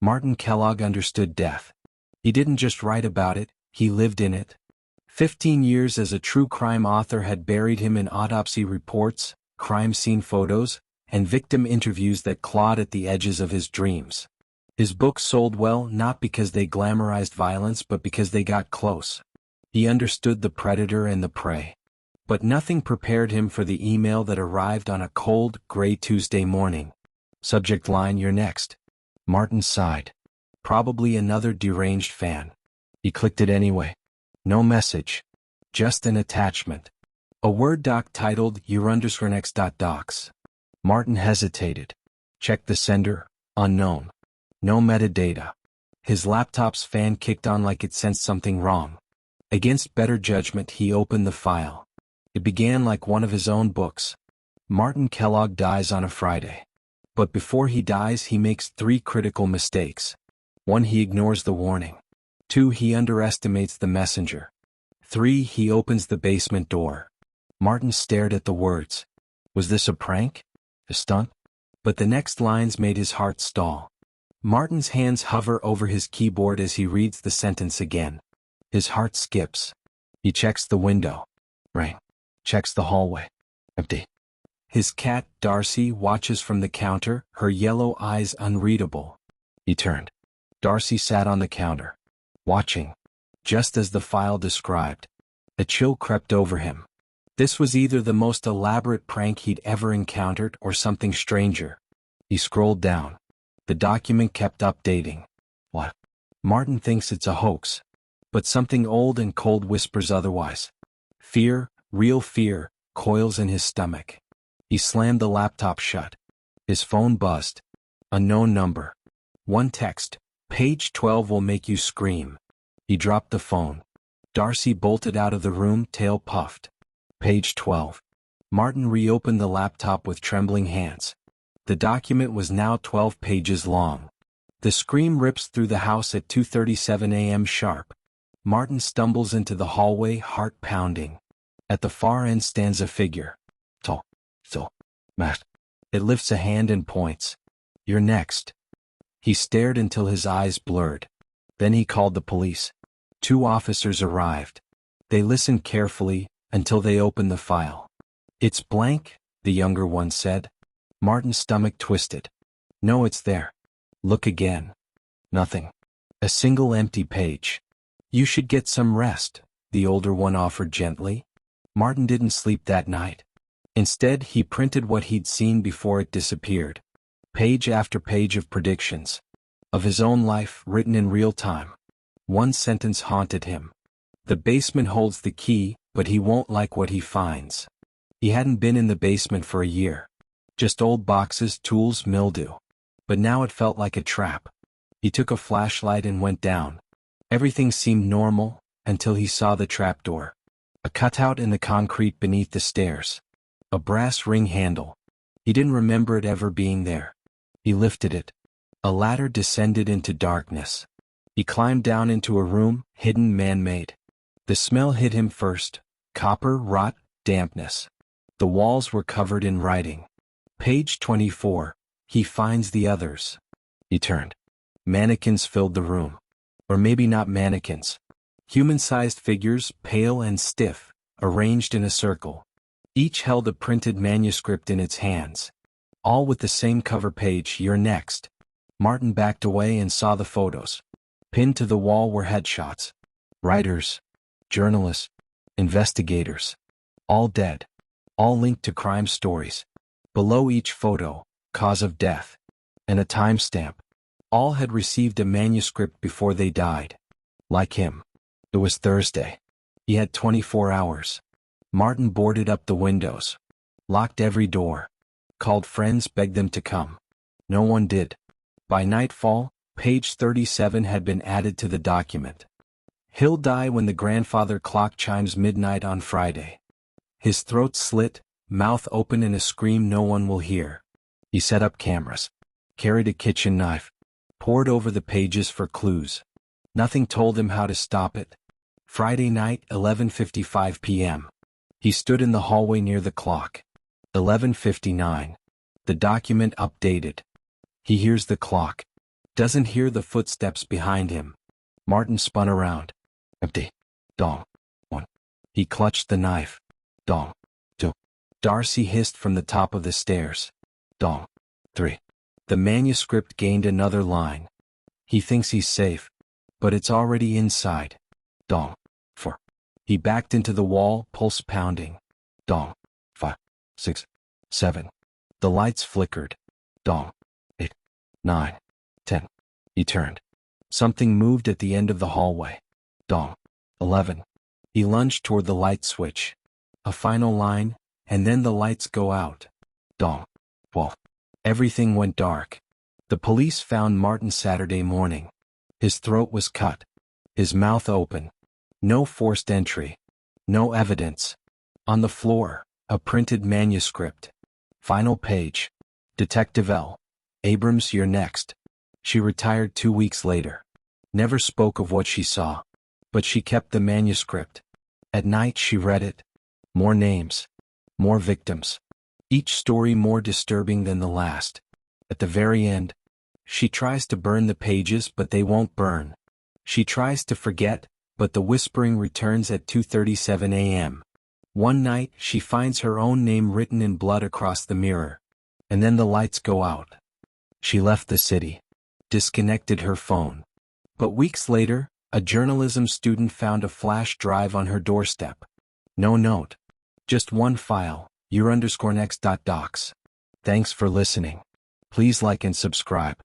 Martin Kellogg understood death. He didn't just write about it, he lived in it. 15 years as a true crime author had buried him in autopsy reports, crime scene photos, and victim interviews that clawed at the edges of his dreams. His books sold well not because they glamorized violence but because they got close. He understood the predator and the prey. But nothing prepared him for the email that arrived on a cold, gray Tuesday morning. Subject line: "You're next." Martin sighed. Probably another deranged fan. He clicked it anyway. No message. Just an attachment. A Word doc titled "You're_next.docs." Martin hesitated. Checked the sender. Unknown. No metadata. His laptop's fan kicked on like it sensed something wrong. Against better judgment, he opened the file. It began like one of his own books. Martin Kellogg dies on a Friday. But before he dies, he makes 3 critical mistakes. 1. He ignores the warning. 2. He underestimates the messenger. 3. He opens the basement door. Martin stared at the words. Was this a prank? A stunt? But the next lines made his heart stall. Martin's hands hover over his keyboard as he reads the sentence again. His heart skips. He checks the window. Ring. Checks the hallway. Empty. His cat, Darcy, watches from the counter, her yellow eyes unreadable. He turned. Darcy sat on the counter, watching, just as the file described. A chill crept over him. This was either the most elaborate prank he'd ever encountered or something stranger. He scrolled down. The document kept updating. What? Martin thinks it's a hoax. But something old and cold whispers otherwise. Fear, real fear, coils in his stomach. He slammed the laptop shut. His phone buzzed. Unknown number. One text. Page 12 will make you scream. He dropped the phone. Darcy bolted out of the room, tail puffed. Page 12. Martin reopened the laptop with trembling hands. The document was now 12 pages long. The scream rips through the house at 2:37 a.m. sharp. Martin stumbles into the hallway, heart pounding. At the far end stands a figure. Matt. It lifts a hand and points. You're next. He stared until his eyes blurred. Then he called the police. 2 officers arrived. They listened carefully until they opened the file. It's blank, the younger one said. Martin's stomach twisted. No, it's there. Look again. Nothing. A single empty page. You should get some rest, the older one offered gently. Martin didn't sleep that night. Instead, he printed what he'd seen before it disappeared. Page after page of predictions. Of his own life, written in real time. One sentence haunted him. The basement holds the key, but he won't like what he finds. He hadn't been in the basement for a year. Just old boxes, tools, mildew. But now it felt like a trap. He took a flashlight and went down. Everything seemed normal, until he saw the trapdoor. A cutout in the concrete beneath the stairs. A brass ring handle. He didn't remember it ever being there. He lifted it. A ladder descended into darkness. He climbed down into a room, hidden, man-made. The smell hit him first. Copper, rot, dampness. The walls were covered in writing. Page 24. He finds the others. He turned. Mannequins filled the room. Or maybe not mannequins. Human-sized figures, pale and stiff, arranged in a circle. Each held a printed manuscript in its hands. All with the same cover page, "You're next." Martin backed away and saw the photos. Pinned to the wall were headshots. Writers, journalists, investigators. All dead. All linked to crime stories. Below each photo, cause of death. And a timestamp. All had received a manuscript before they died. Like him. It was Thursday. He had 24 hours. Martin boarded up the windows. Locked every door. Called friends, begged them to come. No one did. By nightfall, page 37 had been added to the document. He'll die when the grandfather clock chimes midnight on Friday. His throat slit, mouth open in a scream no one will hear. He set up cameras. Carried a kitchen knife. Pored over the pages for clues. Nothing told him how to stop it. Friday night, 11:55 p.m. He stood in the hallway near the clock. 11:59. The document updated. He hears the clock. Doesn't hear the footsteps behind him. Martin spun around. Empty. Dong. 1. He clutched the knife. Dong. 2. Darcy hissed from the top of the stairs. Dong. 3. The manuscript gained another line. He thinks he's safe, but it's already inside. Dong. 4. He backed into the wall, pulse pounding. Dong. 5. 6. 7. The lights flickered. Dong. 8. 9. 10. He turned. Something moved at the end of the hallway. Dong. 11. He lunged toward the light switch. A final line, and then the lights go out. Dong. 12. Everything went dark. The police found Martin Saturday morning. His throat was cut. His mouth open. No forced entry. No evidence. On the floor, a printed manuscript. Final page. Detective L. Abrams, you're next. She retired 2 weeks later. Never spoke of what she saw. But she kept the manuscript. At night she read it. More names. More victims. Each story more disturbing than the last. At the very end, she tries to burn the pages but they won't burn. She tries to forget, but the whispering returns at 2:37 a.m. One night she finds her own name written in blood across the mirror. And then the lights go out. She left the city. Disconnected her phone. But weeks later, a journalism student found a flash drive on her doorstep. No note. Just one file, your_next.docs. Thanks for listening. Please like and subscribe.